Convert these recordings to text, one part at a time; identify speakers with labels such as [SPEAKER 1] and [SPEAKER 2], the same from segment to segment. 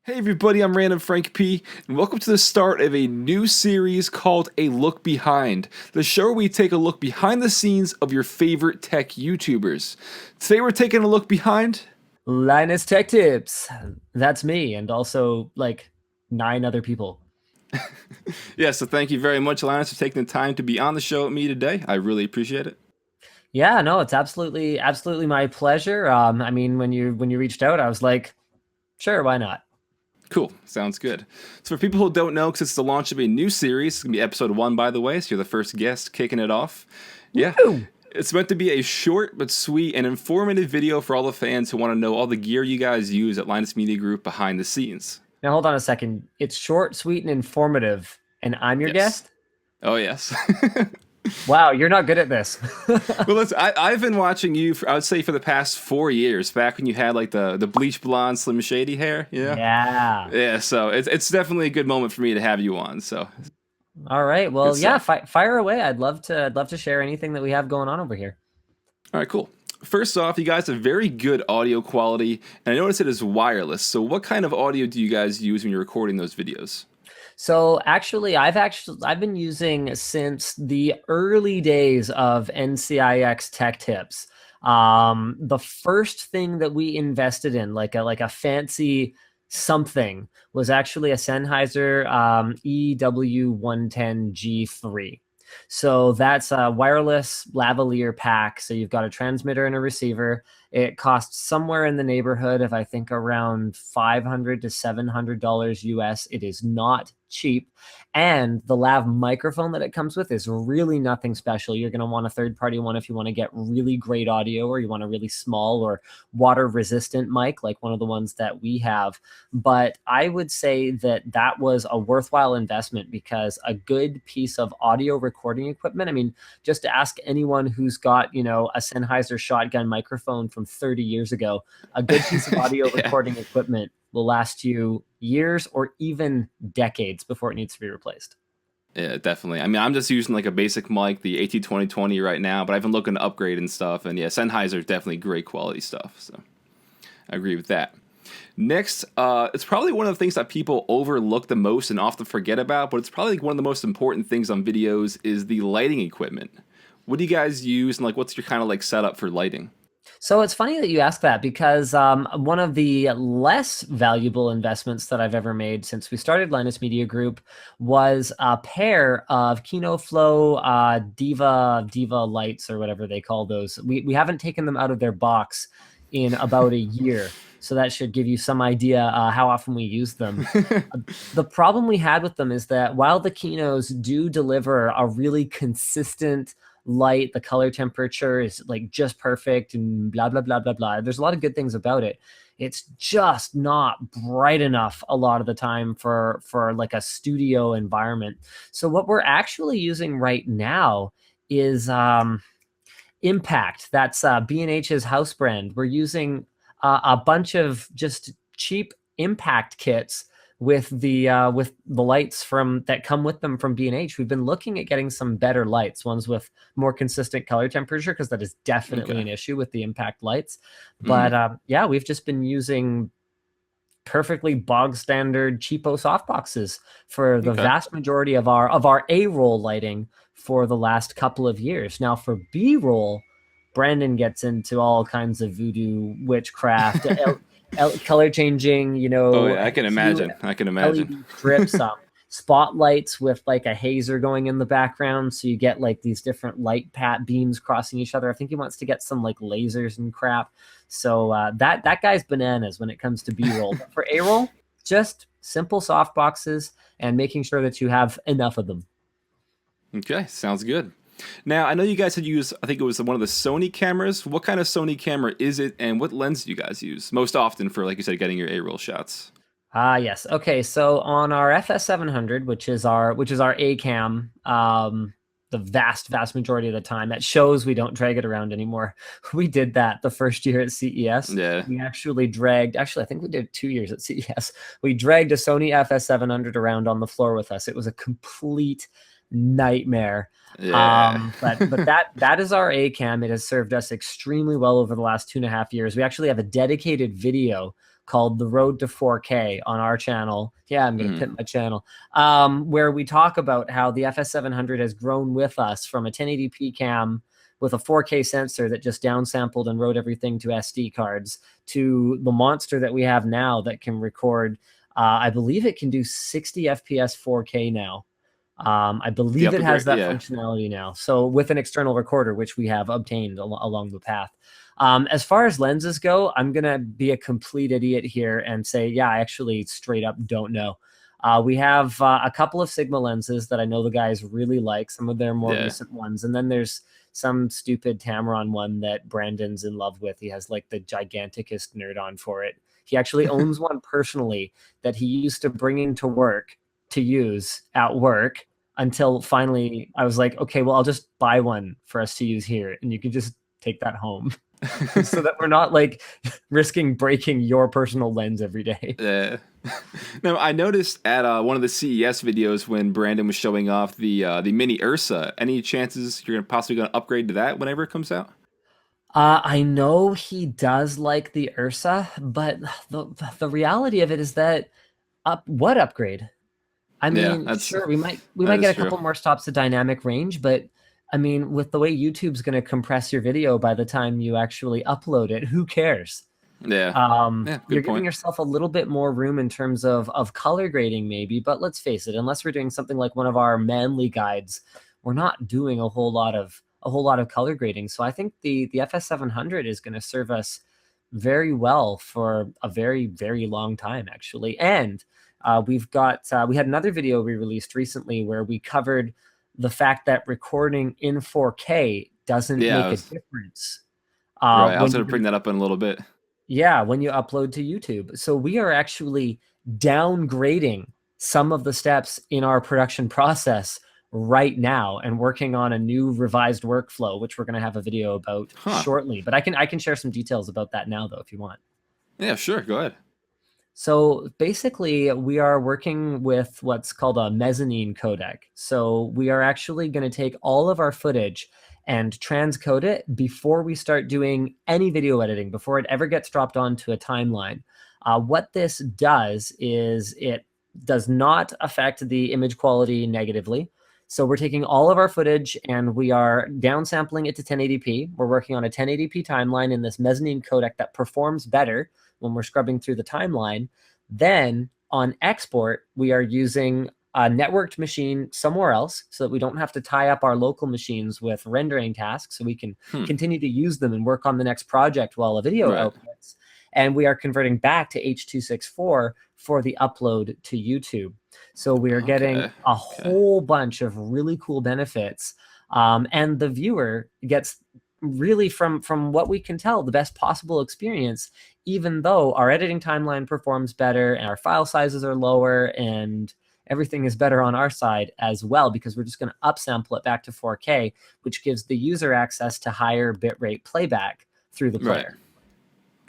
[SPEAKER 1] Hey everybody, I'm randomfrankp, and welcome to the start of a new series called A Look Behind, the show where we take a look behind the scenes of your favorite tech YouTubers. Today we're taking a look behind.
[SPEAKER 2] LinusTechTips. That's me, and also like nine other people.
[SPEAKER 1] Yeah, so thank you very much, Linus, for taking the time to be on the show with me today. I really appreciate it.
[SPEAKER 2] Yeah, no, it's absolutely my pleasure. I mean, when you reached out, I was like, sure, why not?
[SPEAKER 1] Cool, sounds good. So for people who don't know, because it's the launch of a new series, it's going to be episode 1, by the way, so you're the first guest kicking it off. Yeah,
[SPEAKER 2] Woo!
[SPEAKER 1] it's meant to be a short but sweet and informative video for all the fans who want to know all the gear you guys use at Linus Media Group behind the scenes.
[SPEAKER 2] Now hold on a second. It's short, sweet, and informative, and I'm your
[SPEAKER 1] Yes.
[SPEAKER 2] guest.
[SPEAKER 1] Oh, yes.
[SPEAKER 2] Wow, you're not good at this.
[SPEAKER 1] Well, listen, I've been watching you for, I would say, for the past 4 years, back when you had like the bleach blonde, slim shady hair, you know?
[SPEAKER 2] Yeah.
[SPEAKER 1] Yeah, so it's definitely a good moment for me to have you on. So
[SPEAKER 2] All right.
[SPEAKER 1] good
[SPEAKER 2] Well, yeah,
[SPEAKER 1] stuff.
[SPEAKER 2] fire away. I'd love to share anything that we have going on over here.
[SPEAKER 1] All right, cool. First off, you guys have very good audio quality, and I notice it is wireless. So what kind of audio do you guys use when you're recording those videos?
[SPEAKER 2] So I've been using since the early days of NCIX Tech Tips. The first thing that we invested in, like a fancy something, was actually a Sennheiser EW110G3. So that's a wireless lavalier pack. So you've got a transmitter and a receiver. It costs somewhere in the neighborhood of, I think, around $500 to $700 US. It is not cheap. And the lav microphone that it comes with is really nothing special. You're going to want a third party one if you want to get really great audio, or you want a really small or water resistant mic, like one of the ones that we have. But I would say that that was a worthwhile investment, because a good piece of audio recording equipment, I mean, just ask anyone who's got, a Sennheiser shotgun microphone from 30 years ago. A good piece of audio
[SPEAKER 1] Yeah.
[SPEAKER 2] recording equipment will last you years or even decades before it needs to be replaced.
[SPEAKER 1] Yeah, definitely. I mean, I'm just using like a basic mic, the AT2020 right now, but I've been looking to upgrade and stuff. And yeah, Sennheiser is definitely great quality stuff. So I agree with that. Next, it's probably one of the things that people overlook the most and often forget about, but it's probably like one of the most important things on videos is the lighting equipment. What do you guys use, and like what's your kind of like setup for lighting?
[SPEAKER 2] So it's funny that you ask that, because one of the less valuable investments that I've ever made since we started Linus Media Group was a pair of Kino Flow Diva lights, or whatever they call those. We haven't taken them out of their box in about a year, so that should give you some idea how often we use them. The problem we had with them is that while the Kinos do deliver a really consistent light, the color temperature is like just perfect, and blah blah blah blah blah, there's a lot of good things about it. It's just not bright enough a lot of the time for like a studio environment. So what we're actually using right now is Impact. That's B&H's house brand. We're using a bunch of just cheap Impact kits with the lights from that come with them from B&H. We've been looking at getting some better lights, ones with more consistent color temperature, because that is definitely
[SPEAKER 1] Okay.
[SPEAKER 2] an issue with the Impact lights.
[SPEAKER 1] Hmm.
[SPEAKER 2] But yeah, we've just been using perfectly bog standard cheapo softboxes for the
[SPEAKER 1] Okay.
[SPEAKER 2] vast majority of our A-roll lighting for the last couple of years. Now for B-roll, Brandon gets into all kinds of voodoo witchcraft, color changing,
[SPEAKER 1] Oh yeah, I
[SPEAKER 2] a
[SPEAKER 1] can
[SPEAKER 2] few
[SPEAKER 1] imagine. I can imagine.
[SPEAKER 2] LED strips, spotlights with like a hazer going in the background, so you get like these different light pat beams crossing each other. I think he wants to get some like lasers and crap. So that guy's bananas when it comes to B-roll. But for A-roll, just simple soft boxes and making sure that you have enough of them.
[SPEAKER 1] Okay, sounds good. Now, I know you guys had used, I think it was one of the Sony cameras. What kind of Sony camera is it, and what lens do you guys use most often for, like you said, getting your A-roll shots?
[SPEAKER 2] Ah, yes. Okay, so on our FS700, which is our A cam, the vast majority of the time, that shows we don't drag it around anymore. We did that the first year at CES.
[SPEAKER 1] Yeah,
[SPEAKER 2] We actually dragged, actually, I think we did 2 years at CES. We dragged a Sony FS700 around on the floor with us. It was a complete nightmare.
[SPEAKER 1] yeah.
[SPEAKER 2] But that is our A cam. It has served us extremely well over the last 2.5 years. We actually have a dedicated video called The Road to 4K on our channel. Yeah, I'm going to pimp my channel, where we talk about how the FS700 has grown with us from a 1080p cam with a 4K sensor that just downsampled and wrote everything to SD cards to the monster that we have now that can record. I believe it can do 60 FPS 4K now. I believe it has that functionality now. So with an external recorder, which we have obtained along the path. As far as lenses go, I'm going to be a complete idiot here and say, yeah, I actually straight up don't know. We have a couple of Sigma lenses that I know the guys really like, some of their more recent ones. And then there's some stupid Tamron one that Brandon's in love with. He has like the giganticest nerd on for it. He actually owns one personally that he used to bring into work to use at work until finally I was like, okay, well, I'll just buy one for us to use here and you can just take that home so that we're not like risking breaking your personal lens every day.
[SPEAKER 1] Yeah. Now, I noticed at one of the CES videos when Brandon was showing off the mini Ursa, any chances you're possibly going to upgrade to that whenever it comes out?
[SPEAKER 2] I know he does like the Ursa, but the reality of it is that what upgrade? I mean, sure, we might get a couple more stops of dynamic range, but I mean, with the way YouTube's going to compress your video by the time you actually upload it, who cares? You're giving yourself a little bit more room in terms of color grading, maybe. But let's face it, unless we're doing something like one of our manly guides, we're not doing a whole lot of color grading. So I think the FS700 is going to serve us very well for a very, very long time, actually. And we had another video we released recently where we covered the fact that recording in 4K doesn't make a difference.
[SPEAKER 1] Right, I was going to bring that up in a little bit.
[SPEAKER 2] Yeah, when you upload to YouTube. So we are actually downgrading some of the steps in our production process right now and working on a new revised workflow, which we're going to have a video about shortly. But I can share some details about that now, though, if you want.
[SPEAKER 1] Yeah, sure. Go ahead.
[SPEAKER 2] So basically, we are working with what's called a mezzanine codec. So we are actually going to take all of our footage and transcode it before we start doing any video editing, before it ever gets dropped onto a timeline. What this does is it does not affect the image quality negatively. So we're taking all of our footage and we are downsampling it to 1080p. We're working on a 1080p timeline in this mezzanine codec that performs better when we're scrubbing through the timeline. Then on export, we are using a networked machine somewhere else so that we don't have to tie up our local machines with rendering tasks, so we can continue to use them and work on the next project while a video outputs. And we are converting back to H.264 for the upload to YouTube. So we are getting a whole bunch of really cool benefits. And the viewer gets really, from what we can tell, the best possible experience, even though our editing timeline performs better and our file sizes are lower and everything is better on our side as well, because we're just going to upsample it back to 4K, which gives the user access to higher bitrate playback through the player.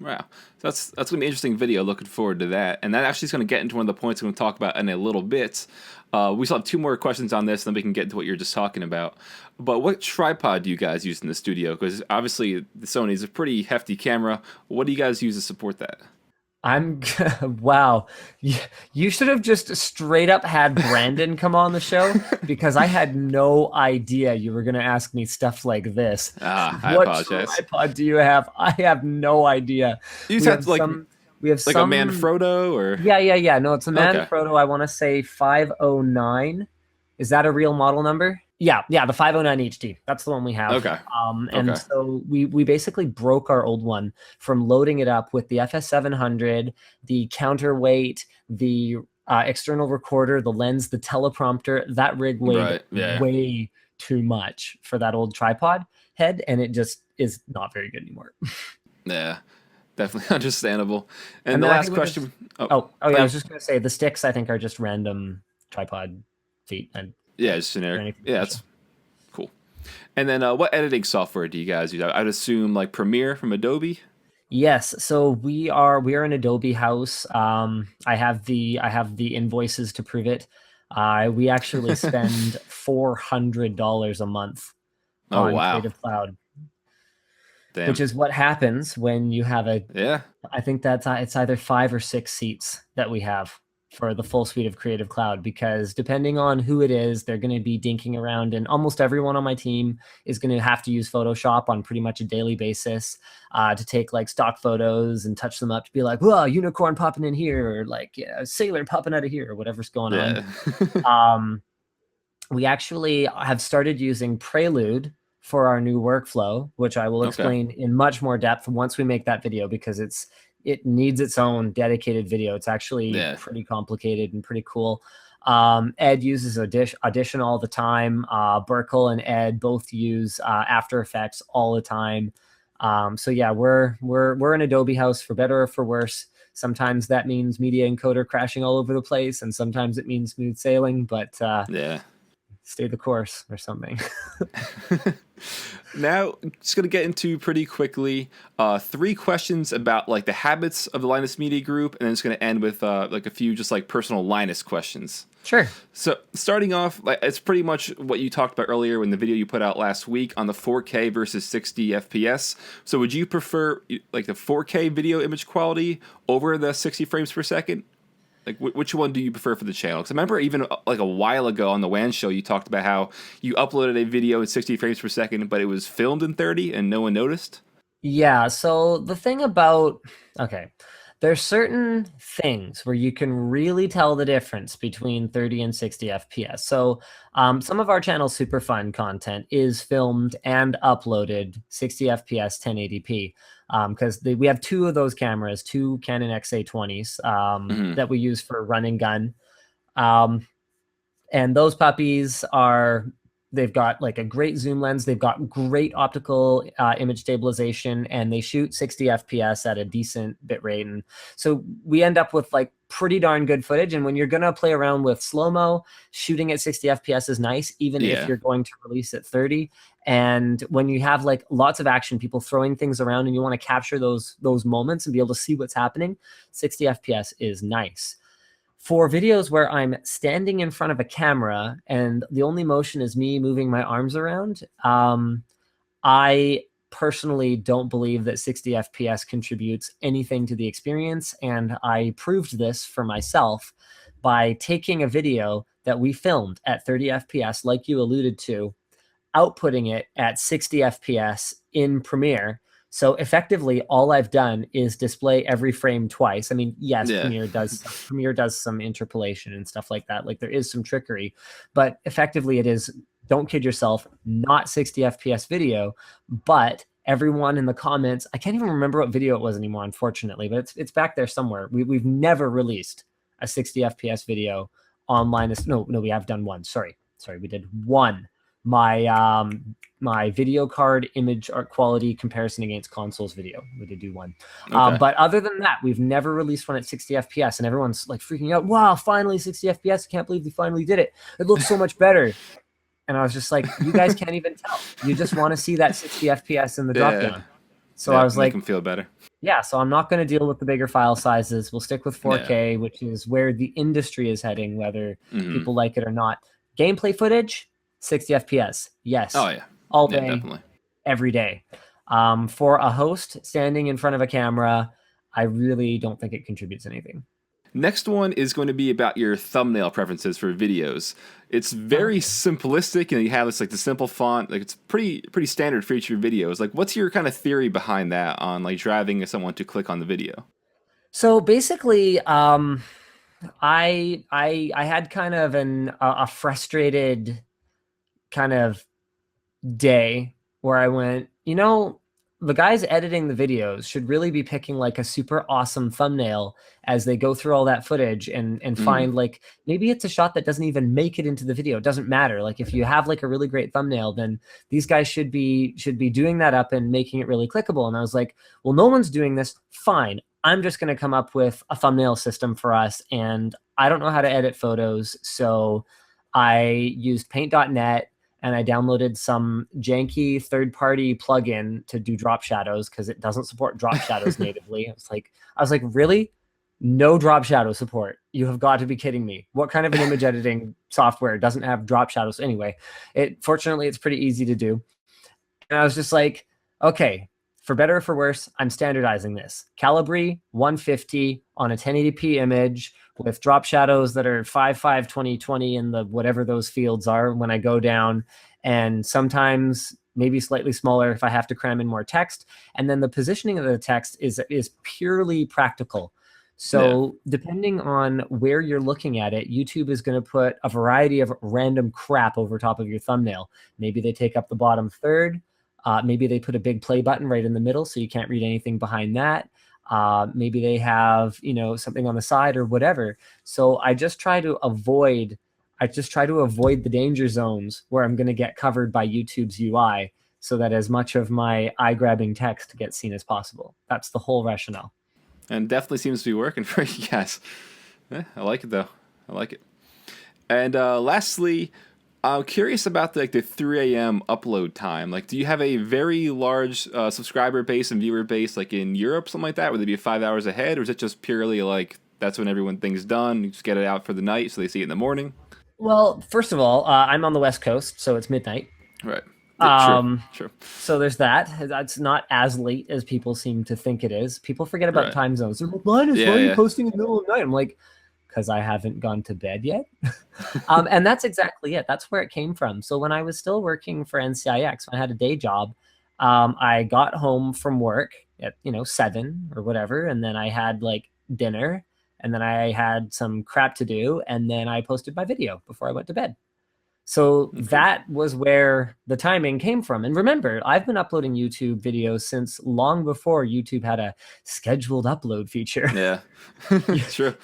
[SPEAKER 1] Wow. So that's going to be an interesting video. Looking forward to that. And that actually is going to get into one of the points I'm going to talk about in a little bit. We still have two more questions on this, and then we can get into what you're just talking about. But what tripod do you guys use in the studio? Because obviously the Sony is a pretty hefty camera. What do you guys use to support that?
[SPEAKER 2] Wow. You should have just straight up had Brandon come on the show, because I had no idea you were going to ask me stuff like this.
[SPEAKER 1] I apologize.
[SPEAKER 2] What tripod do you have? I have no idea.
[SPEAKER 1] You just have we have like a Manfrotto or?
[SPEAKER 2] Yeah. No, it's a Manfrotto. I want to say 509. Is that a real model number? Yeah, the 509 HD. That's the one we have. And so we basically broke our old one from loading it up with the FS700, the counterweight, the external recorder, the lens, the teleprompter. That rig weighed way too much for that old tripod head, and it just is not very good anymore.
[SPEAKER 1] Yeah, definitely understandable. And the last question.
[SPEAKER 2] I was just going to say the sticks, I think, are just random tripod feet. And
[SPEAKER 1] it's generic. Yeah, that's cool. And then what editing software do you guys use? I'd assume like Premiere from Adobe.
[SPEAKER 2] Yes, so we are an Adobe house. I have the invoices to prove it. We actually spend $400 a month on Creative Cloud.
[SPEAKER 1] Damn.
[SPEAKER 2] which is what happens when you have a,
[SPEAKER 1] Yeah.
[SPEAKER 2] I think that's it's either 5 or 6 seats that we have for the full suite of Creative Cloud, because depending on who it is, they're going to be dinking around, and almost everyone on my team is going to have to use Photoshop on pretty much a daily basis to take like stock photos and touch them up to be like, whoa, unicorn popping in here, or like, yeah, sailor popping out of here, or whatever's going
[SPEAKER 1] Yeah.
[SPEAKER 2] on. We actually have started using Prelude for our new workflow, which I will
[SPEAKER 1] Okay.
[SPEAKER 2] explain in much more depth once we make that video, because it needs its own dedicated video. It's actually
[SPEAKER 1] Yeah.
[SPEAKER 2] pretty complicated and pretty cool. Ed uses Audition all the time. Burkle and Ed both use After Effects all the time. So yeah, we're an Adobe house, for better or for worse. Sometimes that means Media Encoder crashing all over the place, and sometimes it means smooth sailing. But
[SPEAKER 1] Yeah.
[SPEAKER 2] stay the course or something.
[SPEAKER 1] Now, just gonna get into pretty quickly 3 questions about like the habits of the Linus Media Group, and then it's gonna end with like a few just like personal Linus questions.
[SPEAKER 2] Sure.
[SPEAKER 1] So starting off, like it's pretty much what you talked about earlier in the video you put out last week on the 4K versus 60 FPS. So would you prefer like the 4K video image quality over the 60 frames per second? Like, which one do you prefer for the channel? Because I remember even like a while ago on the WAN show, you talked about how you uploaded a video in 60 frames per second, but it was filmed in 30 and no one noticed.
[SPEAKER 2] Yeah. So the thing about, okay, there's certain things where you can really tell the difference between 30 and 60 FPS. So some of our channel super fun content is filmed and uploaded 60 FPS 1080p, because we have 2 of those cameras, 2 Canon XA20s
[SPEAKER 1] Mm-hmm.
[SPEAKER 2] that we use for run and gun. And those puppies they've got like a great zoom lens, they've got great optical image stabilization, and they shoot 60 FPS at a decent bit rate. And so we end up with like pretty darn good footage. And when you're going to play around with slow-mo, shooting at 60 FPS is nice, even if
[SPEAKER 1] Yeah.
[SPEAKER 2] you're going to release at 30. And when you have like lots of action, people throwing things around, and you want to capture those moments and be able to see what's happening, 60 FPS is nice. For videos where I'm standing in front of a camera and the only motion is me moving my arms around, I personally don't believe that 60 FPS contributes anything to the experience. And I proved this for myself by taking a video that we filmed at 30 FPS, like you alluded to, outputting it at 60 FPS in Premiere. So effectively, all I've done is display every frame twice. I mean, yes,
[SPEAKER 1] Yeah.
[SPEAKER 2] Premiere does some interpolation and stuff like that. Like there is some trickery, but effectively it is, don't kid yourself, not 60 FPS video. But everyone in the comments, I can't even remember what video it was anymore, unfortunately, but it's back there somewhere. We've never released a 60 FPS video online. No, we have done one. Sorry, we did one. My video card image art quality comparison against consoles video. We did do one.
[SPEAKER 1] Okay.
[SPEAKER 2] But other than that, we've never released one at 60 FPS, and everyone's like freaking out. Wow, finally 60 FPS. I can't believe we finally did it. It looks so much better. And I was just like, you guys can't even tell. You just want to see that 60 FPS in the dropdown. So
[SPEAKER 1] yeah,
[SPEAKER 2] I was
[SPEAKER 1] make
[SPEAKER 2] like,
[SPEAKER 1] them feel better.
[SPEAKER 2] yeah, so I'm not going to deal with the bigger file sizes. We'll stick with 4K,
[SPEAKER 1] Yeah.
[SPEAKER 2] which is where the industry is heading, whether
[SPEAKER 1] Mm-hmm.
[SPEAKER 2] people like it or not. Gameplay footage, 60 FPS. Yes.
[SPEAKER 1] Oh yeah.
[SPEAKER 2] All
[SPEAKER 1] Yeah,
[SPEAKER 2] day,
[SPEAKER 1] definitely.
[SPEAKER 2] every day. For a host standing in front of a camera, I really don't think it contributes anything.
[SPEAKER 1] Next one is going to be about your thumbnail preferences for videos. It's very simplistic, and you have this like the simple font. Like it's pretty standard for each of your videos. Like, what's your kind of theory behind that on like driving someone to click on the video?
[SPEAKER 2] So basically, I had kind of a frustrated kind of day where I went, the guys editing the videos should really be picking like a super awesome thumbnail as they go through all that footage and find like, maybe it's a shot that doesn't even make it into the video. It doesn't matter. Like if you have like a really great thumbnail, then these guys should be doing that up and making it really clickable. And I was like, well, no one's doing this. Fine. I'm just going to come up with a thumbnail system for us. And I don't know how to edit photos. So I used paint.net. And I downloaded some janky third-party plugin to do drop shadows because it doesn't support drop shadows natively. I was like, really? No drop shadow support? You have got to be kidding me. What kind of an image editing software doesn't have drop shadows? Anyway, fortunately, it's pretty easy to do. And I was just like, okay, for better or for worse, I'm standardizing this. Calibri 150 on a 1080p image with drop shadows that are 5.5, 2020 in the whatever those fields are when I go down, and sometimes maybe slightly smaller if I have to cram in more text. And then the positioning of the text is purely practical.
[SPEAKER 1] Yeah.
[SPEAKER 2] So depending on where you're looking at it, YouTube is going to put a variety of random crap over top of your thumbnail. Maybe they take up the bottom third. Maybe they put a big play button right in the middle so you can't read anything behind that. Maybe they have, something on the side or whatever. So I just try to avoid the danger zones where I'm going to get covered by YouTube's UI so that as much of my eye-grabbing text gets seen as possible. That's the whole rationale.
[SPEAKER 1] And definitely seems to be working for you guys. I like it though. I like it. And lastly, I'm curious about the 3 a.m. upload time. Like, do you have a very large subscriber base and viewer base, like in Europe, something like that? Would they be 5 hours ahead, or is it just purely like that's when everyone thinks done? You just get it out for the night, so they see it in the morning.
[SPEAKER 2] Well, first of all, I'm on the West Coast, so it's midnight.
[SPEAKER 1] Right. Yeah, true.
[SPEAKER 2] Um,
[SPEAKER 1] True.
[SPEAKER 2] so there's that. That's not as late as people seem to think it is. People forget about
[SPEAKER 1] Right.
[SPEAKER 2] time zones. They're like, Linus, why
[SPEAKER 1] Yeah.
[SPEAKER 2] are you
[SPEAKER 1] Yeah.
[SPEAKER 2] posting in the middle of the night? I'm like, because I haven't gone to bed yet. And that's exactly it. That's where it came from. So when I was still working for NCIX, when I had a day job, I got home from work at 7 or whatever, and then I had like dinner, and then I had some crap to do, and then I posted my video before I went to bed. So
[SPEAKER 1] Okay.
[SPEAKER 2] that was where the timing came from. And remember, I've been uploading YouTube videos since long before YouTube had a scheduled upload feature.
[SPEAKER 1] Yeah. True.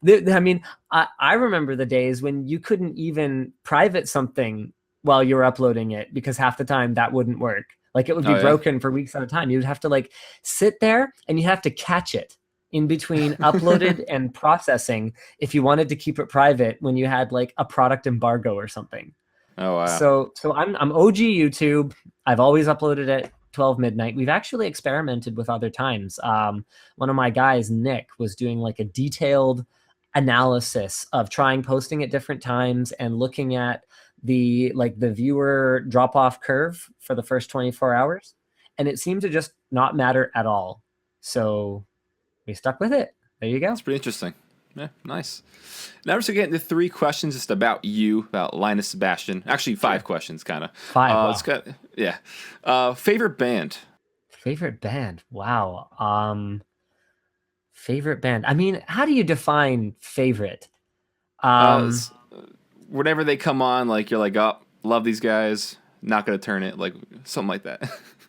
[SPEAKER 2] I mean, I remember the days when you couldn't even private something while you were uploading it because half the time that wouldn't work. Like it would be
[SPEAKER 1] Oh yeah.
[SPEAKER 2] broken for weeks at a time. You'd have to like sit there and you have to catch it in between uploaded and processing if you wanted to keep it private when you had like a product embargo or something.
[SPEAKER 1] Oh wow.
[SPEAKER 2] So I'm OG YouTube. I've always uploaded at 12 midnight. We've actually experimented with other times. One of my guys, Nick, was doing like a detailed analysis of trying posting at different times and looking at the viewer drop off curve for the first 24 hours, and it seemed to just not matter at all. So we stuck with it. There you go.
[SPEAKER 1] It's pretty interesting. Yeah, nice. Now we're just getting into 3 questions just about you, about Linus Sebastian. Actually, 5 questions, kind of.
[SPEAKER 2] Five. Wow.
[SPEAKER 1] It's got yeah. Favorite band?
[SPEAKER 2] Favorite band. Wow. Favorite band. I mean, how do you define favorite?
[SPEAKER 1] Uh,
[SPEAKER 2] Um,
[SPEAKER 1] s- Whenever they come on, like you're like, oh, love these guys. Not gonna turn it, like something like that.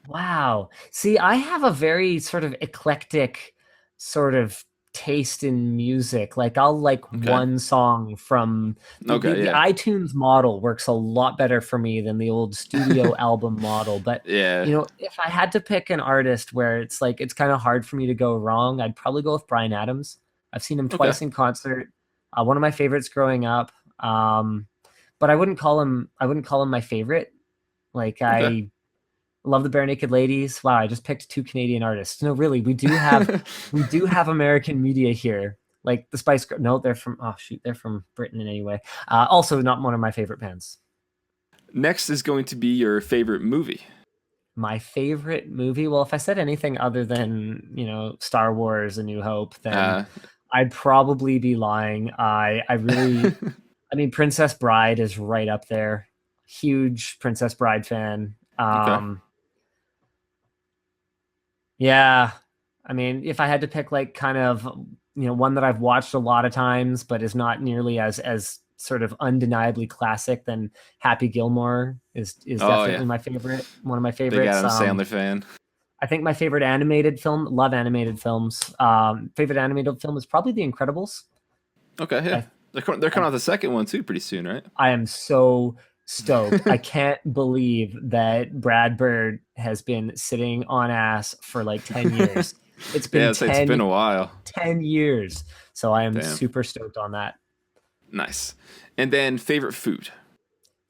[SPEAKER 2] wow. See, I have a very sort of eclectic sort of taste in music. Like I'll like
[SPEAKER 1] Okay.
[SPEAKER 2] one song from
[SPEAKER 1] Okay.
[SPEAKER 2] the
[SPEAKER 1] Yeah.
[SPEAKER 2] iTunes model works a lot better for me than the old studio album model. But
[SPEAKER 1] Yeah.
[SPEAKER 2] if I had to pick an artist where it's like it's kind of hard for me to go wrong, I'd probably go with Bryan Adams. I've seen him
[SPEAKER 1] Okay.
[SPEAKER 2] twice in concert. One of my favorites growing up. But I wouldn't call him my favorite. Like
[SPEAKER 1] Okay.
[SPEAKER 2] I love the Bare Naked Ladies. Wow, I just picked two Canadian artists. No, really, we do have American media here. Like the Spice Girls. No, they're from Britain anyway. Also, not one of my favorite bands.
[SPEAKER 1] Next is going to be your favorite movie.
[SPEAKER 2] My favorite movie. Well, if I said anything other than Star Wars: A New Hope, then
[SPEAKER 1] Uh,
[SPEAKER 2] I'd probably be lying. I mean, Princess Bride is right up there. Huge Princess Bride fan.
[SPEAKER 1] okay.
[SPEAKER 2] Yeah. I mean, if I had to pick like kind of, one that I've watched a lot of times, but is not nearly as sort of undeniably classic, then Happy Gilmore is
[SPEAKER 1] Oh
[SPEAKER 2] definitely
[SPEAKER 1] yeah.
[SPEAKER 2] my favorite, one of my
[SPEAKER 1] Big
[SPEAKER 2] favorites.
[SPEAKER 1] Adam Sandler fan.
[SPEAKER 2] I think my favorite animated film, love animated films. Favorite animated film is probably The Incredibles.
[SPEAKER 1] Okay. Yeah.
[SPEAKER 2] I,
[SPEAKER 1] They're
[SPEAKER 2] I
[SPEAKER 1] coming out the second one too pretty soon, right?
[SPEAKER 2] I am so stoked. I can't believe that Brad Bird has been sitting on ass for like 10 years. It's been
[SPEAKER 1] Yeah. It's been a while.
[SPEAKER 2] 10 years. So I am
[SPEAKER 1] Damn.
[SPEAKER 2] super stoked on that.
[SPEAKER 1] Nice. And then favorite food.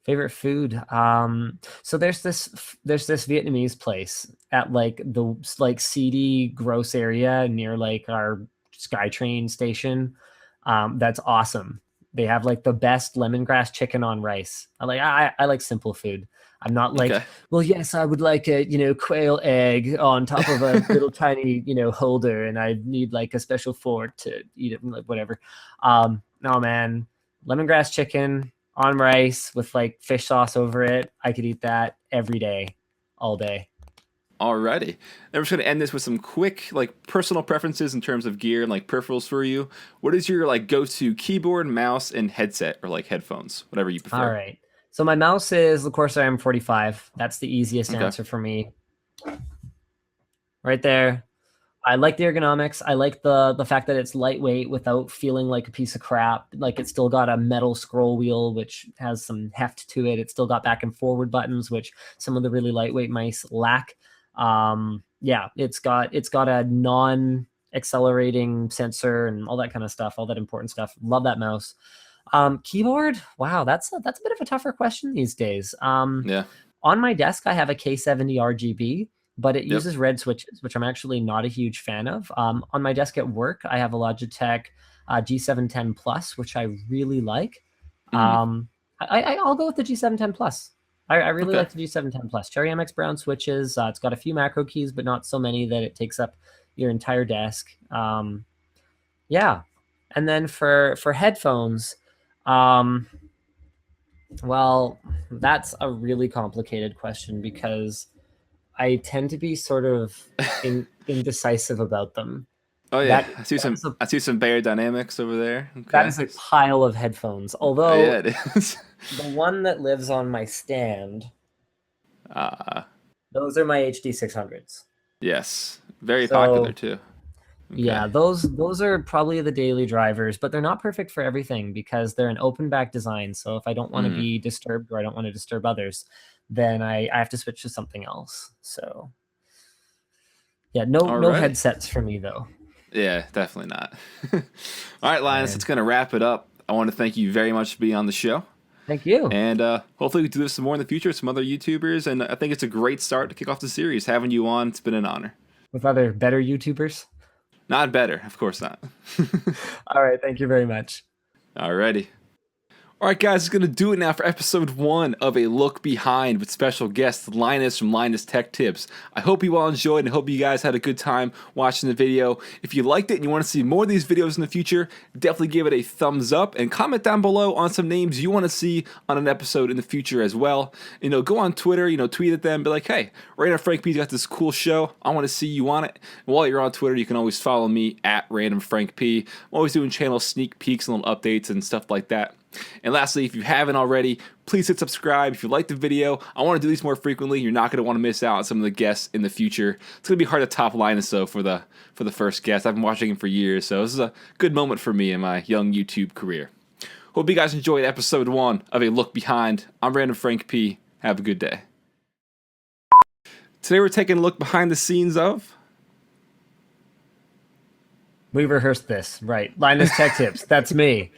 [SPEAKER 2] Favorite food. So there's this Vietnamese place at like the like seedy, gross area near like our SkyTrain station. That's awesome. They have like the best lemongrass chicken on rice. I like simple food. I'm not like,
[SPEAKER 1] Okay.
[SPEAKER 2] well, yes, I would like a, quail egg on top of a little tiny, holder, and I need like a special fork to eat it, like whatever. No, man, lemongrass chicken on rice with like fish sauce over it. I could eat that every day, all day.
[SPEAKER 1] Alrighty. And we're just gonna end this with some quick, like, personal preferences in terms of gear and like peripherals for you. What is your like go-to keyboard, mouse, and headset, or like headphones, whatever you
[SPEAKER 2] All
[SPEAKER 1] prefer?
[SPEAKER 2] right. So my mouse is the Corsair M45. That's the easiest
[SPEAKER 1] Okay.
[SPEAKER 2] answer for me. Right there. I like the ergonomics. I like the fact that it's lightweight without feeling like a piece of crap. Like it's still got a metal scroll wheel, which has some heft to it. It's still got back and forward buttons, which some of the really lightweight mice lack. Yeah, it's got a non-accelerating sensor and all that kind of stuff, all that important stuff. Love that mouse. Keyboard, wow, that's a bit of a tougher question these days.
[SPEAKER 1] Yeah.
[SPEAKER 2] On my desk, I have a K70 RGB, but it
[SPEAKER 1] Yep.
[SPEAKER 2] uses red switches, which I'm actually not a huge fan of. On my desk at work, I have a Logitech G710 Plus, which I really like.
[SPEAKER 1] Hmm.
[SPEAKER 2] I'll go with the G710 Plus. I really
[SPEAKER 1] Okay.
[SPEAKER 2] like the G710 Plus. Cherry MX Brown switches. It's got a few macro keys, but not so many that it takes up your entire desk. Yeah, and then for headphones, um, well, that's a really complicated question because I tend to be sort of indecisive about them.
[SPEAKER 1] Oh yeah,
[SPEAKER 2] That
[SPEAKER 1] I see
[SPEAKER 2] that
[SPEAKER 1] some.
[SPEAKER 2] is a
[SPEAKER 1] I see some Bayer Dynamics over there.
[SPEAKER 2] that
[SPEAKER 1] Okay.
[SPEAKER 2] is a pile of headphones.
[SPEAKER 1] Yeah,
[SPEAKER 2] Although
[SPEAKER 1] it is.
[SPEAKER 2] the one that lives on my stand,
[SPEAKER 1] uh,
[SPEAKER 2] those are my HD 600s.
[SPEAKER 1] yes, very popular
[SPEAKER 2] So
[SPEAKER 1] too. Okay.
[SPEAKER 2] yeah, those are probably the daily drivers, but they're not perfect for everything because they're an open back design. So if I don't want to
[SPEAKER 1] Mm.
[SPEAKER 2] be disturbed or I don't want to disturb others, then I have to switch to something else. So yeah, no
[SPEAKER 1] Alrighty.
[SPEAKER 2] headsets for me though.
[SPEAKER 1] Yeah, definitely not. All right, Linus,
[SPEAKER 2] And
[SPEAKER 1] it's gonna wrap it up. I want to thank you very much for being on the show.
[SPEAKER 2] thank you.
[SPEAKER 1] And hopefully we do this some more in the future with some other YouTubers. And I think it's a great start to kick off the series. Having you on, it's been an honor.
[SPEAKER 2] With other better YouTubers.
[SPEAKER 1] Not better, of course not.
[SPEAKER 2] All right, thank you very much.
[SPEAKER 1] Alrighty. All right, guys, it's going to do it now for episode 1 of A Look Behind with special guest Linus from LinusTechTips. I hope you all enjoyed and hope you guys had a good time watching the video. If you liked it and you want to see more of these videos in the future, definitely give it a thumbs up and comment down below on some names you want to see on an episode in the future as well. Go on Twitter, tweet at them, be like, hey, Random Frank P's got this cool show. I want to see you on it. And while you're on Twitter, you can always follow me at randomfrankp. I'm always doing channel sneak peeks and little updates and stuff like that. And lastly, if you haven't already, please hit subscribe. If you liked the video, I want to do these more frequently. You're not going to want to miss out on some of the guests in the future. It's going to be hard to top Linus though for the first guest. I've been watching him for years, so this is a good moment for me in my young YouTube career. Hope you guys enjoyed episode 1 of A Look Behind. I'm Random Frank P. Have a good day. Today we're taking a look behind the scenes of...
[SPEAKER 2] We rehearsed this, right? LinusTechTips. That's me.